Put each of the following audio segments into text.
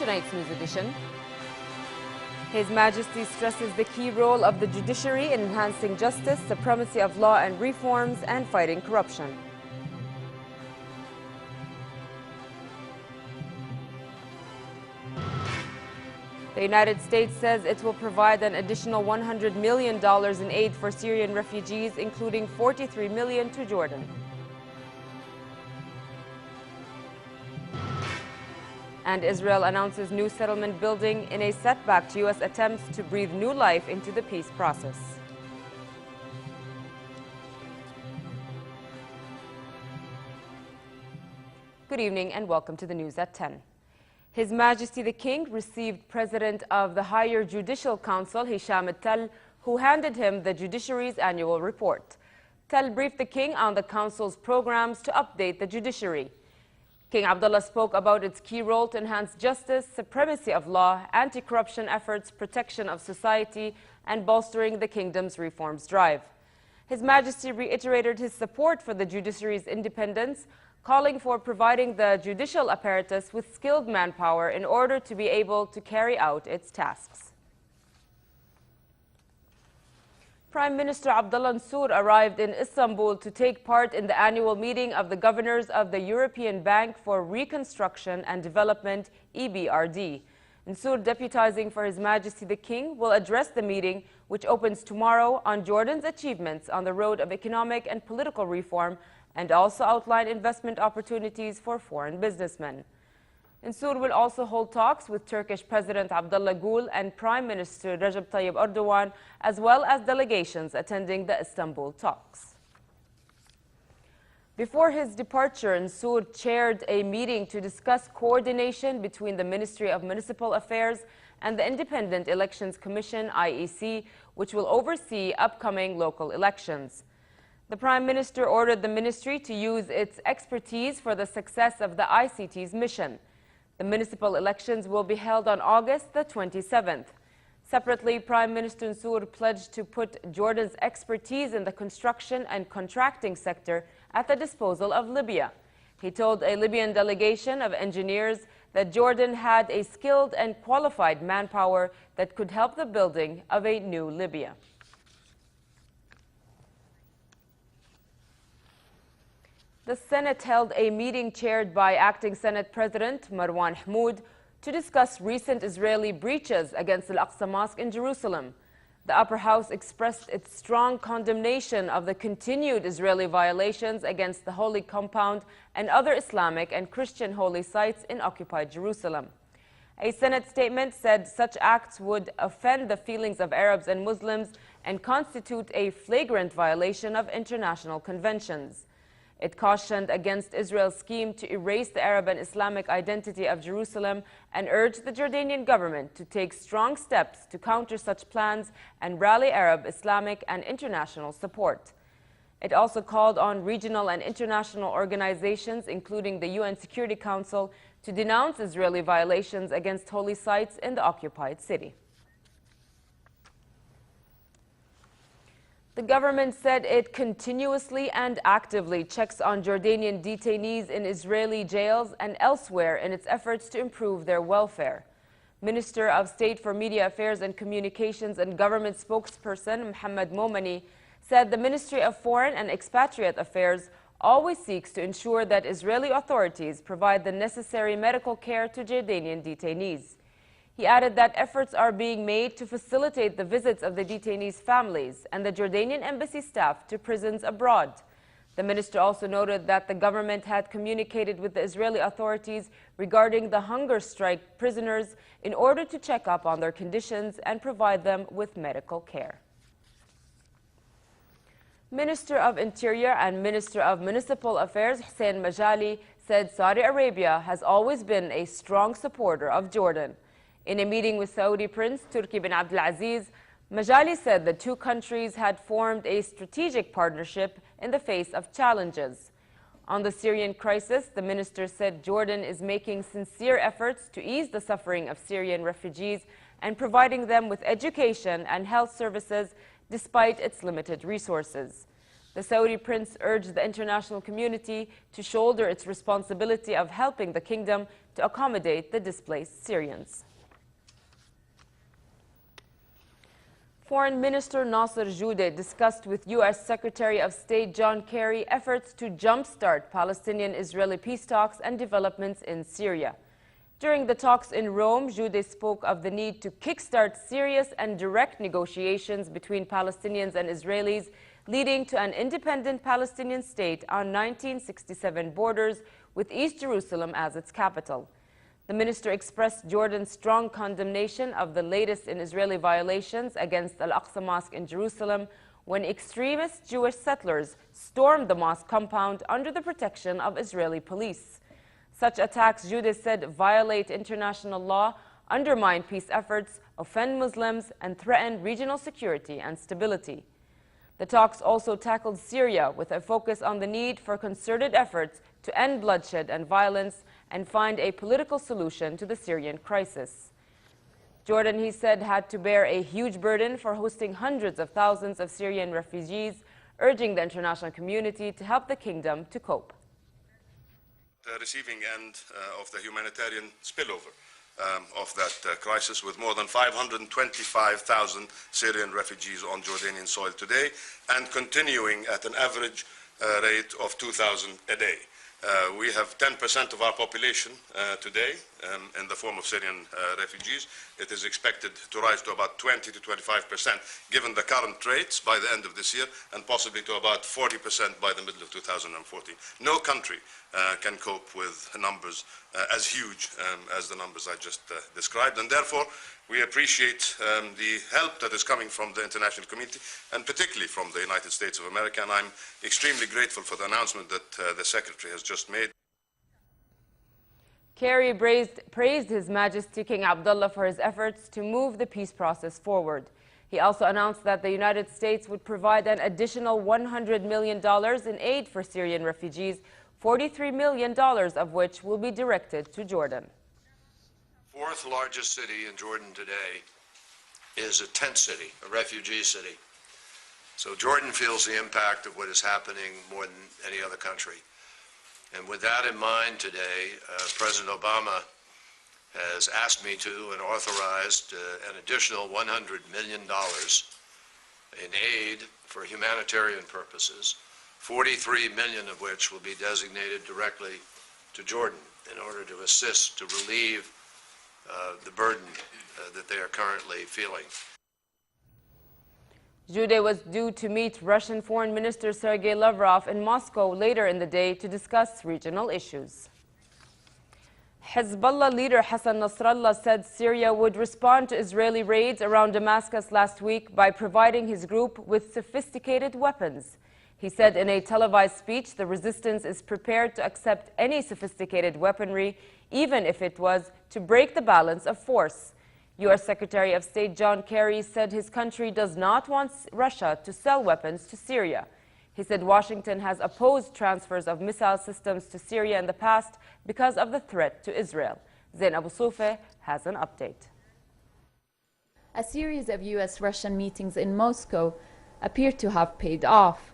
tonight's news edition. His Majesty stresses the key role of the judiciary in enhancing justice, supremacy of law and reforms, and fighting corruption. The United States says it will provide an additional $100 million in aid for Syrian refugees, including $43 million to Jordan. And Israel announces new settlement building in a setback to U.S. attempts to breathe new life into the peace process. Good evening and welcome to the news at 10. His Majesty the King received President of the Higher Judicial Council, Hisham al-Tall, who handed him the judiciary's annual report. Tall briefed the King on the Council's programs to update the judiciary. King Abdullah spoke about its key role to enhance justice, supremacy of law, anti-corruption efforts, protection of society, and bolstering the kingdom's reforms drive. His Majesty reiterated his support for the judiciary's independence, calling for providing the judicial apparatus with skilled manpower in order to be able to carry out its tasks. Prime Minister Abdullah Mansour arrived in Istanbul to take part in the annual meeting of the governors of the European Bank for Reconstruction and Development, EBRD. Mansour, deputizing for His Majesty the King, will address the meeting, which opens tomorrow, on Jordan's achievements on the road of economic and political reform, and also outline investment opportunities for foreign businessmen. Mansour will also hold talks with Turkish President Abdullah Gül and Prime Minister Recep Tayyip Erdogan, as well as delegations attending the Istanbul talks. Before his departure, Mansour chaired a meeting to discuss coordination between the Ministry of Municipal Affairs and the Independent Elections Commission, IEC, which will oversee upcoming local elections. The Prime Minister ordered the ministry to use its expertise for the success of the ICT's mission. The municipal elections will be held on August the 27th. Separately, Prime Minister Mansour pledged to put Jordan's expertise in the construction and contracting sector at the disposal of Libya. He told a Libyan delegation of engineers that Jordan had a skilled and qualified manpower that could help the building of a new Libya. The Senate held a meeting chaired by Acting Senate President Marwan Mahmoud to discuss recent Israeli breaches against Al-Aqsa Mosque in Jerusalem. The upper house expressed its strong condemnation of the continued Israeli violations against the holy compound and other Islamic and Christian holy sites in occupied Jerusalem. A Senate statement said such acts would offend the feelings of Arabs and Muslims and constitute a flagrant violation of international conventions. It cautioned against Israel's scheme to erase the Arab and Islamic identity of Jerusalem and urged the Jordanian government to take strong steps to counter such plans and rally Arab, Islamic, and international support. It also called on regional and international organizations, including the UN Security Council, to denounce Israeli violations against holy sites in the occupied city. The government said it continuously and actively checks on Jordanian detainees in Israeli jails and elsewhere in its efforts to improve their welfare. Minister of State for Media Affairs and Communications and Government spokesperson Mohammed Momani said the Ministry of Foreign and Expatriate Affairs always seeks to ensure that Israeli authorities provide the necessary medical care to Jordanian detainees. He added that efforts are being made to facilitate the visits of the detainees' families and the Jordanian embassy staff to prisons abroad. The minister also noted that the government had communicated with the Israeli authorities regarding the hunger strike prisoners in order to check up on their conditions and provide them with medical care. Minister of Interior and Minister of Municipal Affairs Hussein Majali said Saudi Arabia has always been a strong supporter of Jordan. In a meeting with Saudi Prince Turki bin Abdulaziz, Majali said the two countries had formed a strategic partnership in the face of challenges. On the Syrian crisis, the minister said Jordan is making sincere efforts to ease the suffering of Syrian refugees and providing them with education and health services despite its limited resources. The Saudi prince urged the international community to shoulder its responsibility of helping the kingdom to accommodate the displaced Syrians. Foreign Minister Nasser Judeh discussed with U.S. Secretary of State John Kerry efforts to jumpstart Palestinian-Israeli peace talks and developments in Syria. During the talks in Rome, Judeh spoke of the need to kickstart serious and direct negotiations between Palestinians and Israelis, leading to an independent Palestinian state on 1967 borders with East Jerusalem as its capital. The minister expressed Jordan's strong condemnation of the latest in Israeli violations against Al-Aqsa Mosque in Jerusalem when extremist Jewish settlers stormed the mosque compound under the protection of Israeli police. Such attacks, Judeh said, violate international law, undermine peace efforts, offend Muslims, and threaten regional security and stability. The talks also tackled Syria with a focus on the need for concerted efforts to end bloodshed and violence and find a political solution to the Syrian crisis. Jordan, he said, had to bear a huge burden for hosting hundreds of thousands of Syrian refugees, urging the international community to help the kingdom to cope. The receiving end of the humanitarian spillover of that crisis, with more than 525,000 Syrian refugees on Jordanian soil today and continuing at an average rate of 2,000 a day. We have 10% of our population today in the form of Syrian refugees. It is expected to rise to about 20 to 25% given the current rates by the end of this year, and possibly to about 40% by the middle of 2014. No country can cope with numbers as huge as the numbers I just described, and therefore we appreciate the help that is coming from the international community, and particularly from the United States of America, and I'm extremely grateful for the announcement that the Secretary has just made. Kerry praised His Majesty King Abdullah for his efforts to move the peace process forward. He also announced that the United States would provide an additional $100 million in aid for Syrian refugees, $43 million of which will be directed to Jordan. Fourth largest city in Jordan today is a tent city, a refugee city. So Jordan feels the impact of what is happening more than any other country. And with that in mind today, President Obama has asked me to and authorized an additional $100 million in aid for humanitarian purposes, 43 million of which will be designated directly to Jordan in order to assist to relieve the burden that they are currently feeling. Judeh was due to meet Russian Foreign Minister Sergei Lavrov in Moscow later in the day to discuss regional issues. Hezbollah leader Hassan Nasrallah said Syria would respond to Israeli raids around Damascus last week by providing his group with sophisticated weapons. He said in a televised speech the resistance is prepared to accept any sophisticated weaponry, even if it was to break the balance of force. U.S. Secretary of State John Kerry said his country does not want Russia to sell weapons to Syria. He said Washington has opposed transfers of missile systems to Syria in the past because of the threat to Israel. Zain Abu Soufeh has an update. A series of U.S.-Russian meetings in Moscow appear to have paid off.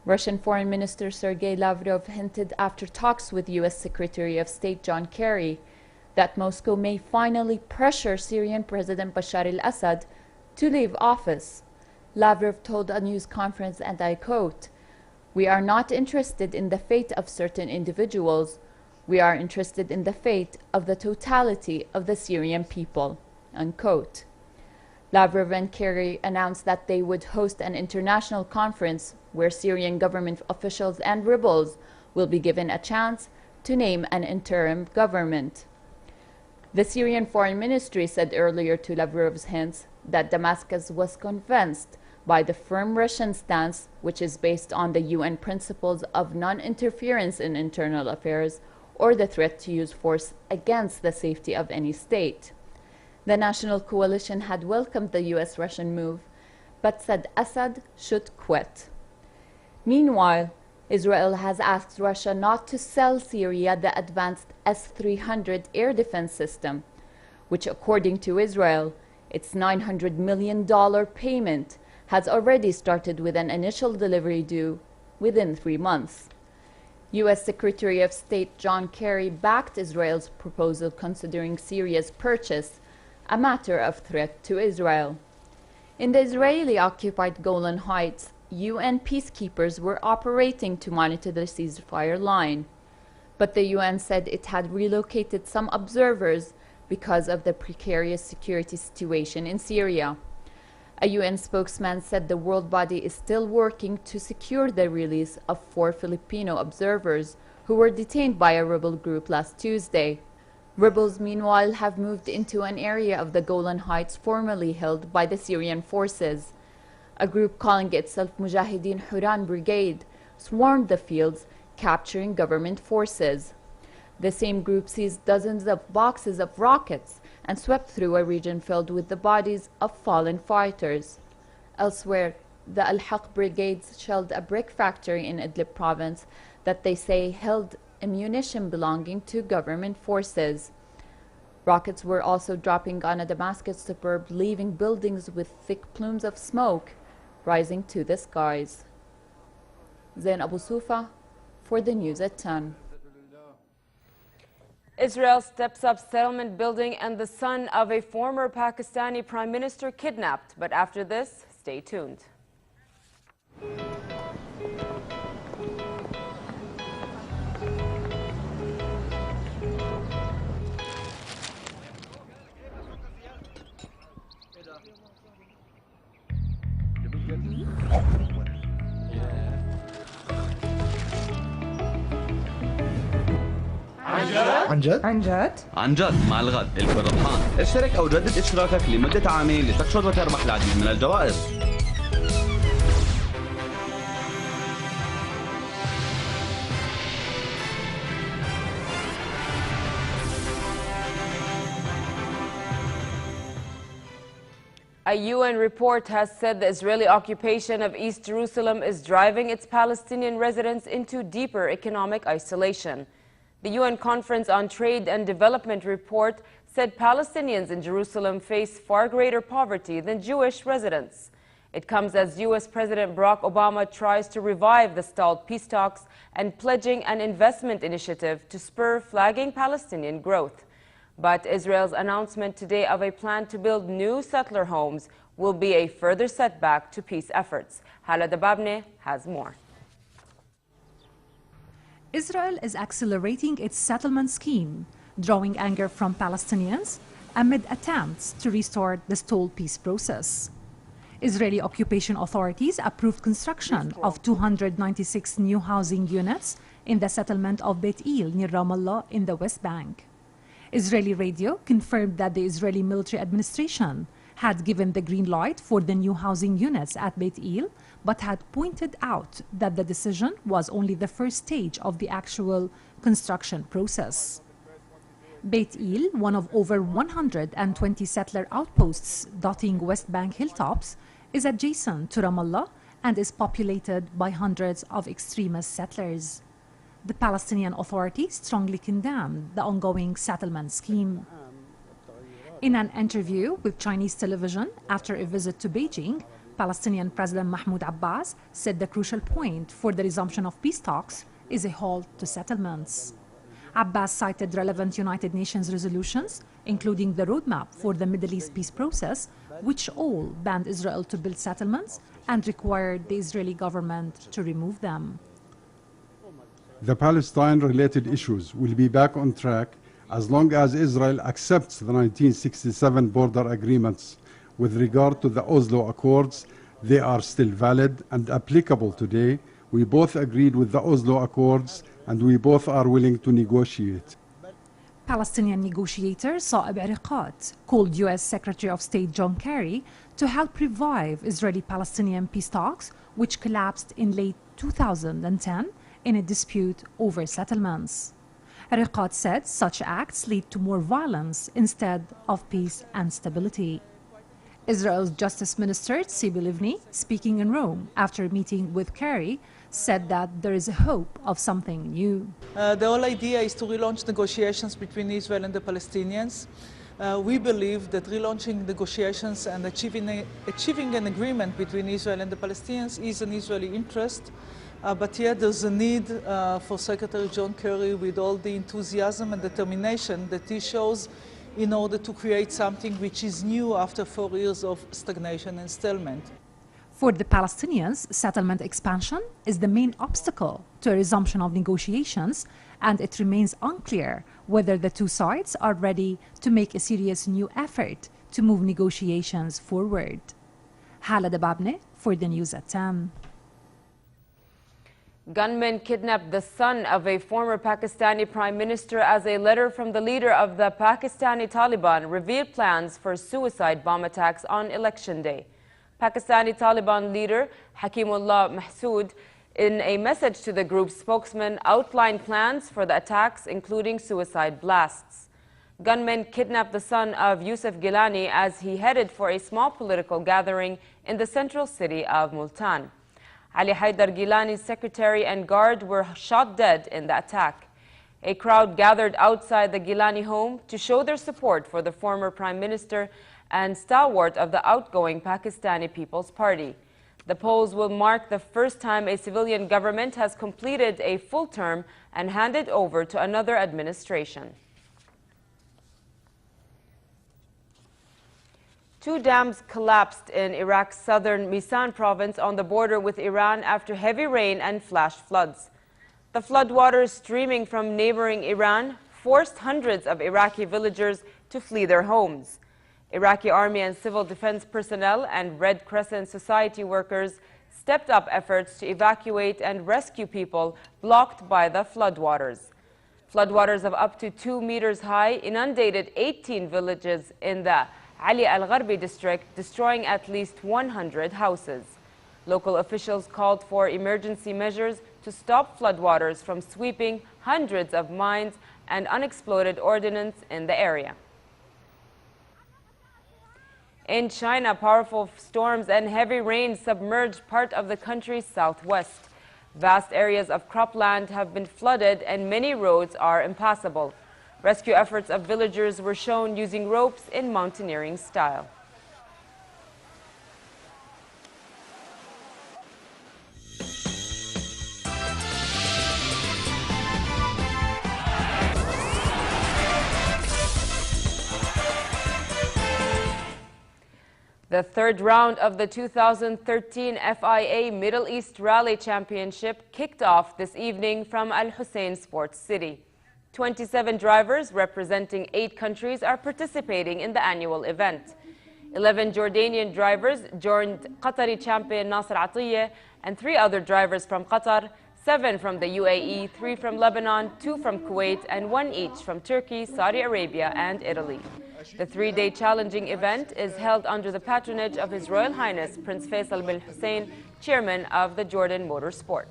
Russian Foreign Minister Sergei Lavrov hinted after talks with U.S. Secretary of State John Kerry that Moscow may finally pressure Syrian President Bashar al-Assad to leave office. Lavrov told a news conference, and I quote, "We are not interested in the fate of certain individuals. We are interested in the fate of the totality of the Syrian people," unquote. Lavrov and Kerry announced that they would host an international conference where Syrian government officials and rebels will be given a chance to name an interim government. The Syrian Foreign Ministry said earlier to Lavrov's hints that Damascus was convinced by the firm Russian stance, which is based on the UN principles of non-interference in internal affairs or the threat to use force against the safety of any state. The National Coalition had welcomed the US-Russian move, but said Assad should quit. Meanwhile, Israel has asked Russia not to sell Syria the advanced S-300 air defense system, which according to Israel, its $900 million payment has already started with an initial delivery due within 3 months. U.S. Secretary of State John Kerry backed Israel's proposal considering Syria's purchase a matter of threat to Israel. In the Israeli-occupied Golan Heights, UN peacekeepers were operating to monitor the ceasefire line, but the UN said it had relocated some observers because of the precarious security situation in Syria. A UN spokesman said the world body is still working to secure the release of 4 Filipino observers who were detained by a rebel group last Tuesday. Rebels, meanwhile, have moved into an area of the Golan Heights formerly held by the Syrian forces. A group calling itself Mujahideen Huran Brigade swarmed the fields, capturing government forces. The same group seized dozens of boxes of rockets and swept through a region filled with the bodies of fallen fighters. Elsewhere, the Al-Haq brigades shelled a brick factory in Idlib province that they say held ammunition belonging to government forces. Rockets were also dropping on a Damascus suburb, leaving buildings with thick plumes of smoke rising to the skies. Zain Abu Sufa for the News at 10. Israel steps up settlement building and the son of a former Pakistani prime minister kidnapped. But after this, stay tuned. عن جد؟ عن جد؟ عن جد مع الغد الكل ربحان. اشترك أو جدد اشتراكك لمدة عامين لتحصل وتربح العديد من الجوائز. A UN report has said the Israeli occupation of East Jerusalem is driving its Palestinian residents into deeper economic isolation. The UN Conference on Trade and Development report said Palestinians in Jerusalem face far greater poverty than Jewish residents. It comes as U.S. President Barack Obama tries to revive the stalled peace talks and pledging an investment initiative to spur flagging Palestinian growth. But Israel's announcement today of a plan to build new settler homes will be a further setback to peace efforts. Hala Dababne has more. Israel is accelerating its settlement scheme, drawing anger from Palestinians amid attempts to restore the stalled peace process. Israeli occupation authorities approved construction of 296 new housing units in the settlement of Beit El near Ramallah in the West Bank. Israeli radio confirmed that the Israeli military administration had given the green light for the new housing units at Beit El, but had pointed out that the decision was only the first stage of the actual construction process. Beit El, one of over 120 settler outposts dotting West Bank hilltops, is adjacent to Ramallah and is populated by hundreds of extremist settlers. The Palestinian Authority strongly condemned the ongoing settlement scheme. In an interview with Chinese television after a visit to Beijing, Palestinian President Mahmoud Abbas said the crucial point for the resumption of peace talks is a halt to settlements. Abbas cited relevant United Nations resolutions, including the roadmap for the Middle East peace process, which all banned Israel to build settlements and required the Israeli government to remove them. The Palestine-related issues will be back on track as long as Israel accepts the 1967 border agreements. With regard to the Oslo Accords, they are still valid and applicable today. We both agreed with the Oslo Accords and we both are willing to negotiate. Palestinian negotiator Saeb Ariqat called U.S. Secretary of State John Kerry to help revive Israeli-Palestinian peace talks, which collapsed in late 2010 in a dispute over settlements. Ariqat said such acts lead to more violence instead of peace and stability. Israel's Justice Minister Tzipi Livni, speaking in Rome after meeting with Kerry, said that there is a hope of something new. The whole idea is to relaunch negotiations between Israel and the Palestinians. We believe that relaunching negotiations and achieving an agreement between Israel and the Palestinians is an Israeli interest, but yet there's a need for Secretary John Kerry, with all the enthusiasm and determination that he shows, in order to create something which is new after 4 years of stagnation and stalemate. For the Palestinians, settlement expansion is the main obstacle to a resumption of negotiations, and it remains unclear whether the two sides are ready to make a serious new effort to move negotiations forward. Hala Dababne for the news at 10. Gunmen kidnapped the son of a former Pakistani prime minister as a letter from the leader of the Pakistani Taliban revealed plans for suicide bomb attacks on election day. Pakistani Taliban leader Hakimullah Mahsood, in a message to the group's spokesman, outlined plans for the attacks, including suicide blasts. Gunmen kidnapped the son of Yusuf Gilani as he headed for a small political gathering in the central city of Multan. Ali Haidar Gilani's secretary and guard were shot dead in the attack. A crowd gathered outside the Gilani home to show their support for the former prime minister and stalwart of the outgoing Pakistani People's Party. The polls will mark the first time a civilian government has completed a full term and handed over to another administration. Two dams collapsed in Iraq's southern Misan province on the border with Iran after heavy rain and flash floods. The floodwaters streaming from neighboring Iran forced hundreds of Iraqi villagers to flee their homes. Iraqi army and civil defense personnel and Red Crescent Society workers stepped up efforts to evacuate and rescue people blocked by the floodwaters. Floodwaters of up to 2 meters high inundated 18 villages in the Ali al-Gharbi district, destroying at least 100 houses. Local officials called for emergency measures to stop floodwaters from sweeping hundreds of mines and unexploded ordnance in the area. In China, powerful storms and heavy rain submerged part of the country's southwest. Vast areas of cropland have been flooded and many roads are impassable. Rescue efforts of villagers were shown using ropes in mountaineering style. The third round of the 2013 FIA Middle East Rally Championship kicked off this evening from Al Hussein Sports City. 27 drivers representing 8 countries are participating in the annual event. 11 Jordanian drivers joined Qatari champion Nasser Atiyeh and 3 other drivers from Qatar, 7 from the UAE, 3 from Lebanon, 2 from Kuwait, and 1 each from Turkey, Saudi Arabia, and Italy. The 3-day challenging event is held under the patronage of His Royal Highness Prince Faisal bin Hussein, chairman of the Jordan Motorsport.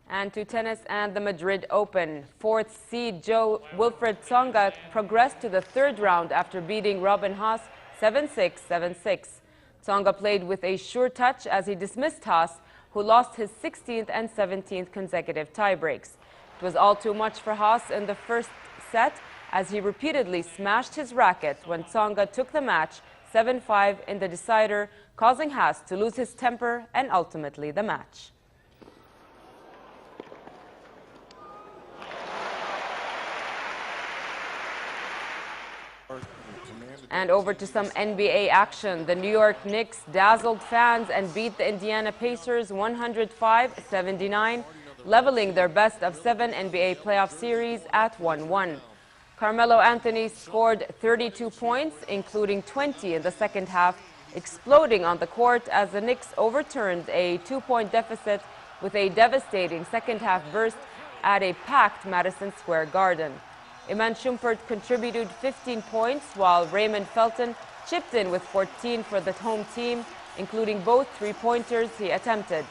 And to tennis and the Madrid Open. 4th seed Joe Wilfried Tsonga progressed to the 3rd round after beating Robin Haas 7-6, 7-6. Tsonga played with a sure touch as he dismissed Haas, who lost his 16th and 17th consecutive tiebreaks. It was all too much for Haas in the first set as he repeatedly smashed his racket when Tsonga took the match 7-5 in the decider, causing Haas to lose his temper and ultimately the match. And over to some NBA action. The New York Knicks dazzled fans and beat the Indiana Pacers 105-79, leveling their best of 7 NBA playoff series at 1-1. Carmelo Anthony scored 32 points, including 20 in the second half, exploding on the court as the Knicks overturned a 2-point deficit with a devastating second-half burst at a packed Madison Square Garden. Iman Shumpert contributed 15 points, while Raymond Felton chipped in with 14 for the home team, including both three-pointers he attempted.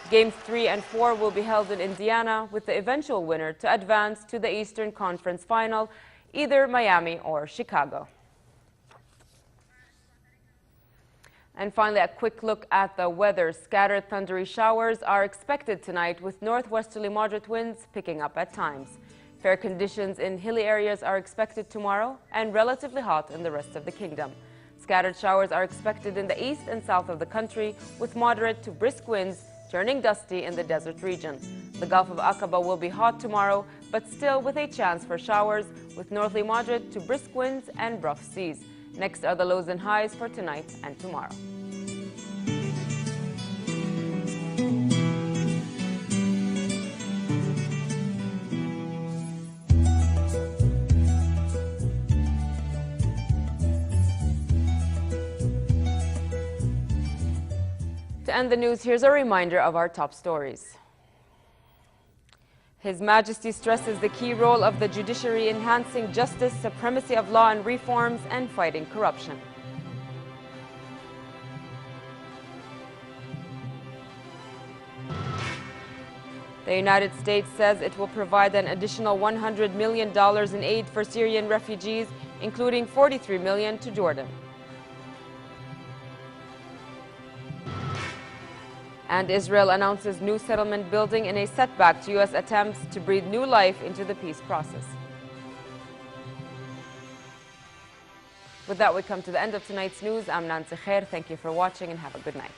Games 3 and 4 will be held in Indiana, with the eventual winner to advance to the Eastern Conference Final, either Miami or Chicago. And finally, a quick look at the weather. Scattered thundery showers are expected tonight with northwesterly moderate winds picking up at times. Fair conditions in hilly areas are expected tomorrow and relatively hot in the rest of the kingdom. Scattered showers are expected in the east and south of the country with moderate to brisk winds turning dusty in the desert region. The Gulf of Aqaba will be hot tomorrow, but still with a chance for showers with northerly moderate to brisk winds and rough seas. Next are the lows and highs for tonight and tomorrow. To end the news, here's a reminder of our top stories. His Majesty stresses the key role of the judiciary enhancing justice, supremacy of law and reforms, and fighting corruption. The United States says it will provide an additional $100 million in aid for Syrian refugees, including $43 million to Jordan. And Israel announces new settlement building in a setback to U.S. attempts to breathe new life into the peace process. With that, we come to the end of tonight's news. I'm Nancy Khair. Thank you for watching and have a good night.